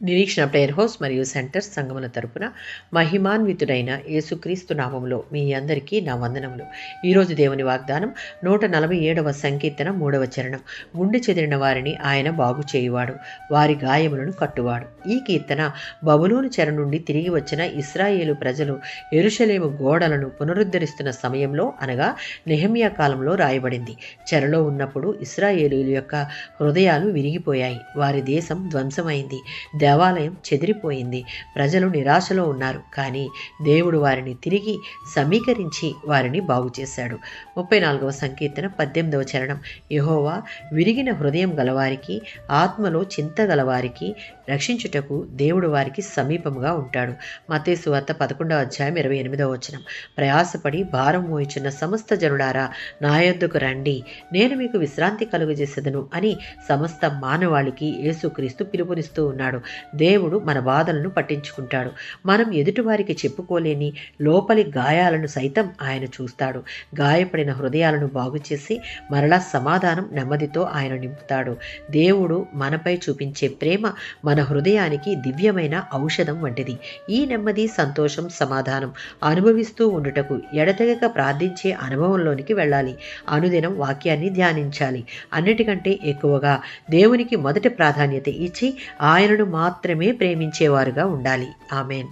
నిరీక్షణ prayer house మరియు centre సంగముల తరపున మహిమాన్వితుడైన యేసుక్రీస్తు నామములో మీ అందరికీ నా వందనములు. ఈరోజు దేవుని వాగ్దానం 147వ సంకీర్తన 3వ చరణం. గుండె చెదిరిన వారిని ఆయన బాగు చేయువాడు, వారి గాయములను కట్టువాడు. ఈ కీర్తన బబులోను చెర నుండి తిరిగి వచ్చిన ఇశ్రాయేలు ప్రజలు యెరూషలేము గోడలను పునరుద్ధరిస్తున్న సమయంలో, అనగా నెహెమ్యా కాలంలో రాయబడింది. చెరలో ఉన్నప్పుడు ఇశ్రాయేలీయుల యొక్క హృదయాలు విరిగిపోయాయి. వారి దేశం ధ్వంసమైంది. దేవాలయం చెదిరిపోయింది. ప్రజలు నిరాశలో ఉన్నారు. కానీ దేవుడు వారిని తిరిగి సమీకరించి వారిని బాగు చేశాడు. 34వ సంకీర్తన 18వ చరణం. యెహోవా విరిగిన హృదయం గలవారికి, ఆత్మలో చింత గలవారికి రక్షించుటకు దేవుడు వారికి సమీపముగా ఉంటాడు. మత్తయి సువార్త 11వ అధ్యాయం 28వ వచనం. ప్రయాసపడి భారం మోయుచున్న సమస్త జనులారా నా యొద్దకు రండి, నేను మీకు విశ్రాంతి కలుగజేసేదను అని సమస్త మానవాళికి యేసుక్రీస్తు పిలుపునిస్తూ ఉన్నాడు. దేవుడు మన బాధలను పట్టించుకుంటాడు. మనం ఎదుటివారికి చెప్పుకోలేని లోపలి గాయాలను సైతం ఆయన చూస్తాడు. గాయపడిన హృదయాలను బాగుచేసి మరలా సమాధానం, నెమ్మదితో ఆయన నింపుతాడు. దేవుడు మనపై చూపించే ప్రేమ మన హృదయానికి దివ్యమైన ఔషధం వంటిది. ఈ నెమ్మది, సంతోషం, సమాధానం అనుభవిస్తూ ఉండుటకు ఎడతెగక ప్రార్థించే అనుభవంలోనికి వెళ్ళాలి. అనుదినం వాక్యాన్ని ధ్యానించాలి. అన్నిటికంటే ఎక్కువగా దేవునికి మొదటి ప్రాధాన్యత ఇచ్చి ఆయనను మాత్రమే ప్రేమించేవారుగా ఉండాలి. ఆమేన్.